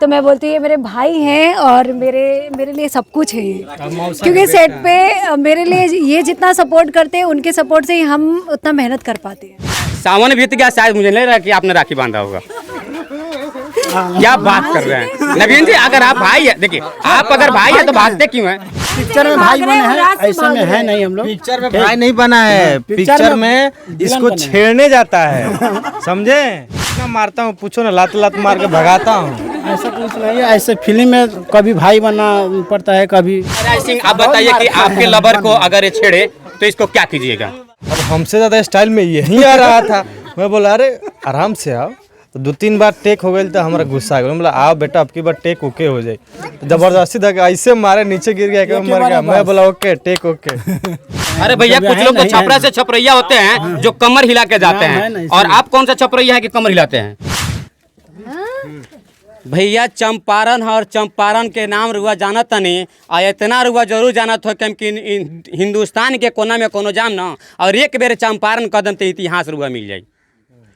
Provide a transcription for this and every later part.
तो मैं बोलती हूँ ये मेरे भाई हैं और मेरे लिए सब कुछ है ये, क्योंकि सेट पे मेरे लिए ये जितना सपोर्ट करते हैं उनके सपोर्ट से ही हम उतना मेहनत कर पाते हैं। सावन बीत गया, शायद मुझे नहीं लगा कि आपने राखी बांधा होगा। क्या बात कर रहे हैं नवीन जी, अगर आप भाई है, देखिए आप अगर भाई है तो भागते क्यों हैं? पिक्चर में भाई बने हैं, ऐसे में है नहीं हम लोग। पिक्चर में भाई नहीं बना है, पिक्चर में इसको छेड़ने जाता है, समझे? इतना मारता हूँ, पूछो ना, लात लात मार के भगाता हूँ। ऐसा कुछ नहीं है, ऐसे फिल्म में कभी भाई बनना पड़ता है, कभी। राज सिंह, आप बताइए कि आपके लवर को अगर ये छेड़े तो इसको क्या कीजिएगा? अब हमसे ज्यादा स्टाइल में यही आ रहा था, मैं बोला अरे आराम से आओ, तो 2-3 बार टेक हो गई तो हमारा गुस्सा आ गया। बोला आओ बेटा, अब की बार टेक ओके हो जाए, तो जबरदस्ती था ऐसे मारे, नीचे गिर गया कि मर गया। मैं बोला ओके टेक ओके। अरे भैया, कुछ लोग तो छपरा से छपरैया होते हैं जो कमर हिला के जाते हैं, और आप कौन सा छपरैया है कि कमर हिलाते हैं? भैया चंपारण है, और चंपारण के नाम रुआ जाना तनी, और इतना रुआ जरूर जाना था कि हिंदुस्तान के कोना में कोनो जाम ना, और एक बेर चंपारण कदम ते इतिहास रुआ मिल जाए।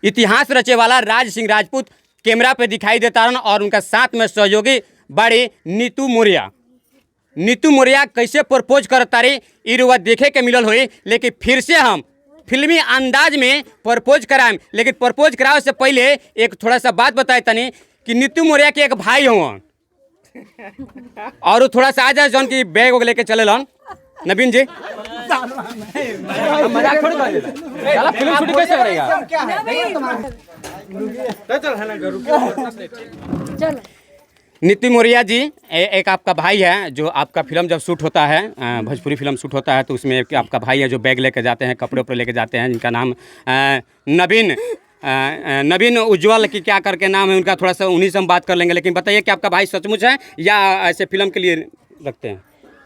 इतिहास रचे वाला राज सिंह राजपूत कैमरा पे दिखाई देता रहा, और उनका साथ में सहयोगी बड़ी नीतू मौर्य। नीतू मौर्य कैसे प्रपोज करता रही ई रुआ देखे के मिलल हुई, लेकिन फिर से हम फिल्मी अंदाज में प्रपोज कराएं। लेकिन प्रपोज करावे से पहले एक थोड़ा सा बात बताए तनी कि नीतू मौर्य के एक भाई हुआ, और थोड़ा सा आ जाए जौन की बैग वग लेके चले लन। नवीन जी मजाक थोड़ी कर लेला, फिल्म शूटिंग कैसे करेगा? चलो नीतू मौर्य जी, एक आपका भाई है जो आपका फिल्म जब शूट होता है, भोजपुरी फिल्म शूट होता है, तो उसमें एक आपका भाई है जो बैग लेके जाते हैं, कपड़े उपड़े लेके जाते हैं, जिनका नाम नवीन उज्जवल की क्या करके नाम है उनका, थोड़ा सा उन्हीं से हम बात कर लेंगे। लेकिन बताइए कि आपका भाई सचमुच है या ऐसे फिल्म के लिए रखते हैं?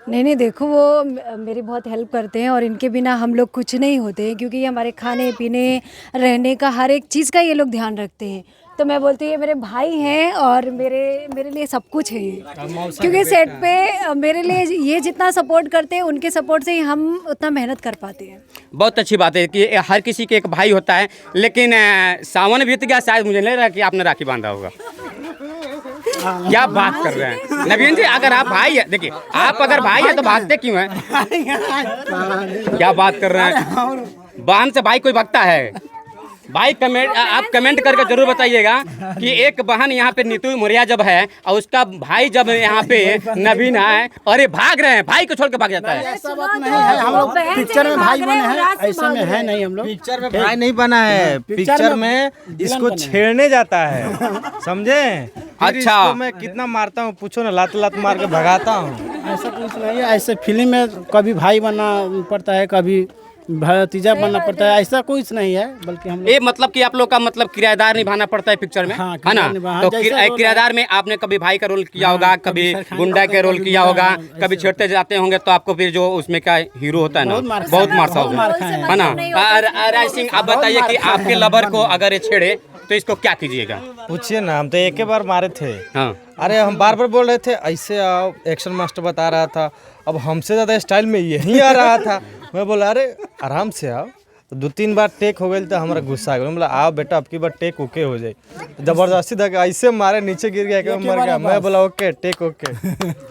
नहीं, देखो वो मेरी बहुत हेल्प करते हैं, और इनके बिना हम लोग कुछ नहीं होते हैं, क्योंकि ये हमारे खाने पीने रहने का हर एक चीज़ का ये लोग ध्यान रखते हैं। तो मैं बोलती हूँ ये मेरे भाई हैं और मेरे लिए सब कुछ है ये, क्योंकि सेट पे मेरे लिए ये जितना सपोर्ट करते हैं उनके सपोर्ट से ही हम उतना मेहनत कर पाते हैं। बहुत अच्छी बात है कि हर किसी के एक भाई होता है। लेकिन सावन बीत गया, शायद मुझे नहीं लगा कि आपने राखी बांधा होगा। क्या बात कर रहे हैं नवीन जी, अगर आप भाई है, देखिए आप अगर भाई है तो भागते क्यों हैं? क्या बात कर रहे हैं? बहन से भाई कोई भागता है? भाई आप कमेंट करके जरूर बताइएगा कि एक बहन यहाँ पे नीतू मौर्य जब है और उसका भाई जब यहाँ पे नवीन है, और ये भाग रहे हैं, भाई को छोड़ के भाग जाता है। ऐसा बात नहीं है, हम लोग पिक्चर में भाई बने हैं, ऐसे में है नहीं हम लोग। पिक्चर में भाई नहीं बना है, पिक्चर में इसको छेड़ने जाता है, समझे? अच्छा, मैं कितना मारता हूँ, पूछो ना, लात लात मार के भगाता हूँ। ऐसा कुछ नहीं है, ऐसे फिल्म में कभी भाई बनना पड़ता है, कभी भतीजा बनना पड़ता है, ऐसा कुछ नहीं है। बल्कि हम ये मतलब कि आप लोग का मतलब किराएदार निभाना पड़ता है पिक्चर में, हाँ, है ना? तो किराएदार में आपने कभी भाई का रोल किया होगा, कभी गुंडा के रोल किया होगा, कभी छेड़ते जाते होंगे, तो आपको फिर जो उसमें का हीरो होता है ना, बहुत मारता होगा, है ना? राज सिंह, आप बताइए कि आपके लवर को अगर ये छेड़े तो इसको क्या कीजिएगा? पूछिए ना, हम तो एक ही बार मारे थे। हाँ, अरे हम बार बार बोल रहे थे ऐसे आओ, एक्शन मास्टर बता रहा था, अब हमसे ज़्यादा स्टाइल में यही आ रहा था, मैं बोला अरे आराम से आओ, तो 2-3 बार टेक हो गई तो हमारा गुस्सा आ गया। बोला आओ बेटा, अब की बार टेक ओके हो जाए, तो जबरदस्ती था ऐसे मारे, नीचे गिर गया कि मर गया। मैं बोला ओके टेक ओके।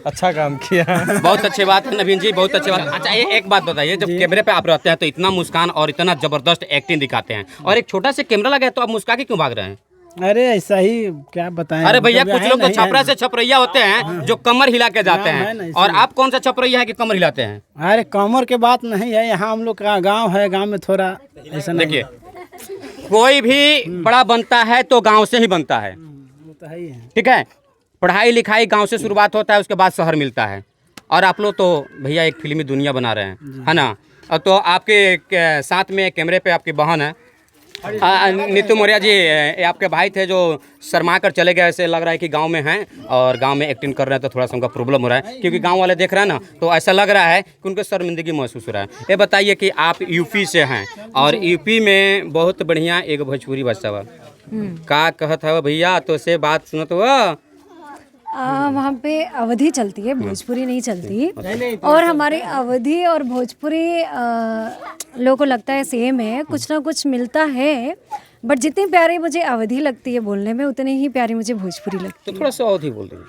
अच्छा काम किया। बहुत अच्छी बात है नवीन जी, बहुत अच्छी बात। अच्छा, एक बात बताइए, जब कैमरे पे आप रहते हैं तो इतना मुस्कान और इतना जबरदस्त एक्टिंग दिखाते हैं, और एक छोटा सा कैमरा लगा है तो आप मुस्का के क्यों भाग रहे हैं? अरे ऐसा ही, क्या बताएं। अरे भैया, कुछ लोग तो छपरा से छपरैया होते हैं जो कमर हिला के जाते हैं, और आप कौन सा छपरैया है कि कमर हिलाते हैं? अरे कमर के बात नहीं है, यहाँ हम लोग का गांव है, गांव में थोड़ा ऐसा नहीं। देखिए, कोई भी बड़ा बनता है तो गांव से ही बनता है, वो तो है ही है। ठीक है? पढ़ाई लिखाई गांव से शुरुआत होता है, उसके बाद शहर मिलता है, और आप लोग तो भैया एक फिल्मी दुनिया बना रहे हैं, है ना? तो आपके साथ में कैमरे पे आपकी बहन है नीतू मौर्य जी, आपके भाई थे जो शर्मा कर चले गए, ऐसे लग रहा है कि गांव में हैं और गांव में एक्टिंग कर रहे हैं, तो थोड़ा सा उनका प्रॉब्लम हो रहा है, क्योंकि गांव वाले देख रहे हैं ना, तो ऐसा लग रहा है कि उनको शर्मिंदगी महसूस हो रहा है। ये बताइए कि आप यूपी से हैं, और यूपी में बहुत बढ़िया एक भोजपुरी भाषा बा, का कहत है भैया, तो से बात सुनत हुआ? वहाँ पे अवधी चलती है, भोजपुरी नहीं चलती, और हमारे अवधी और भोजपुरी लोगों को लगता है सेम है, कुछ ना कुछ मिलता है, बट जितनी प्यारी मुझे अवधी लगती है बोलने में उतनी ही प्यारी मुझे भोजपुरी लगती तो थोड़ा सा और ही बोल देंगे।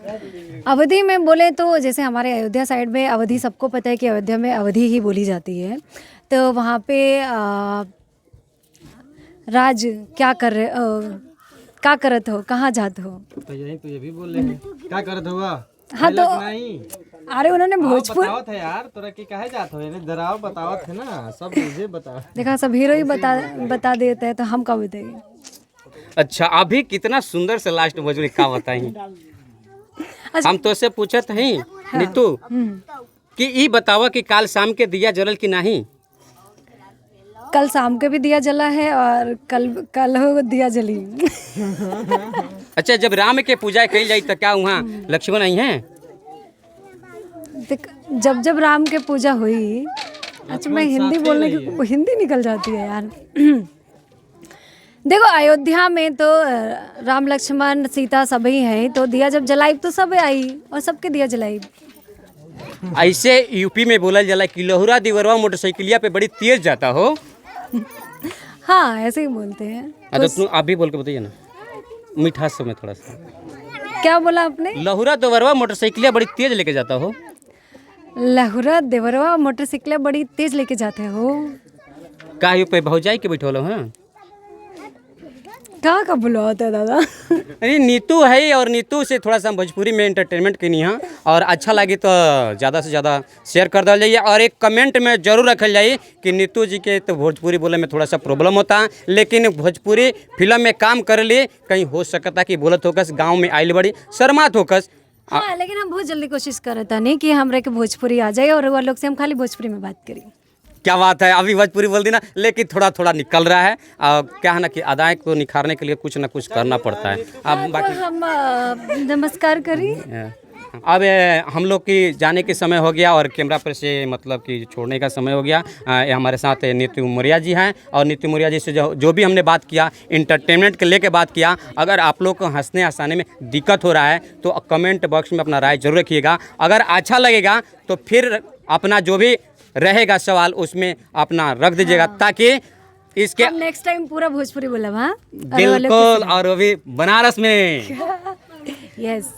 है। अवधी में बोले तो जैसे हमारे अयोध्या साइड में अवधी, सबको पता है कि अयोध्या में अवधी ही बोली जाती है। तो वहाँ पे राज क्या कर रहे क्या करत हो, कहाँ जात हो। तो यही तो ये भी बोल रहे हैं क्या करत हुआ। हाँ तो नहीं अरे उन्होंने भोजपुर बतावत है यार, तोरा की काहे जात हो, यानी डराव बतावत है ना, सब मुझे बता। देखा, सब हीरो ही बता देते हैं तो हम कब बताएंगे। अच्छा, अभी कितना सुंदर से लास्ट भोजपुरी का बताई। हम तो से पूछत हैं नीतू कि ई बतावा कि काल शाम के दिया जलल कि नहीं। कल शाम को भी दिया जला है और कल हो दिया जली। अच्छा, जब राम के पूजा कही जाई तो क्या वहाँ लक्ष्मण नहीं है। जब राम के पूजा हुई। अच्छा, मैं हिंदी बोलने की हिंदी निकल जाती है यार। देखो, अयोध्या में तो राम लक्ष्मण सीता सभी हैं, तो दिया जब जलाई तो सब आई और सबके दिया जलाई। ऐसे यूपी में बोला जाला कि लहुरा दिवरवा मोटरसाइकिलिया पे बड़ी तेज जाता हो। हाँ, ऐसे ही बोलते हैं। तो तुम आप भी बोल के बताइए ना, मिठास से में थोड़ा सा। क्या बोला आपने? लहुरा दिवरवा मोटरसाइकिलिया बड़ी तेज लेके जाता हो। लहुरा देवरवा मोटरसाइकिल बड़ी तेज लेके जाते हो। काहे पे भौजाई के बैठो हाँ। कहाँ का बुला होता है दादा। अरे नीतू है और नीतू से थोड़ा सा भोजपुरी में एंटरटेनमेंट करनी है और अच्छा लगे तो ज़्यादा से ज़्यादा शेयर कर दिया जाइए और एक कमेंट में जरूर रखल जाइए कि नीतू जी के तो भोजपुरी बोले में थोड़ा सा प्रॉब्लम होता है, लेकिन भोजपुरी फिल्म में काम कर लिए कहीं हो सकता कि बोलत होकस गाँव में आइल बड़ी शर्मात होकस। हाँ, लेकिन हम बहुत जल्दी कोशिश कर रहे थे नहीं कि हमरे के भोजपुरी आ जाए और वो लोग से हम खाली भोजपुरी में बात करें। क्या बात है, अभी भोजपुरी बोल दी ना, लेकिन थोड़ा थोड़ा निकल रहा है। क्या है ना कि अदाएँ को निखारने के लिए कुछ ना कुछ करना पड़ता है। अब बाकी तो हम नमस्कार करी। अब हम लोग की जाने के समय हो गया और कैमरा पर से मतलब कि छोड़ने का समय हो गया। ये हमारे साथ नीतू मौर्य जी हैं और नीतू मौर्य जी से जो भी हमने बात किया, इंटरटेनमेंट के लेके बात किया। अगर आप लोग को हंसने हंसाने में दिक्कत हो रहा है तो कमेंट बॉक्स में अपना राय जरूर रखिएगा। अगर अच्छा लगेगा तो फिर अपना जो भी रहेगा सवाल उसमें अपना रख दीजिएगा ताकि इसके नेक्स्ट टाइम पूरा भोजपुरी बोला। हाँ बिल्कुल, और वो भी बनारस में। यस।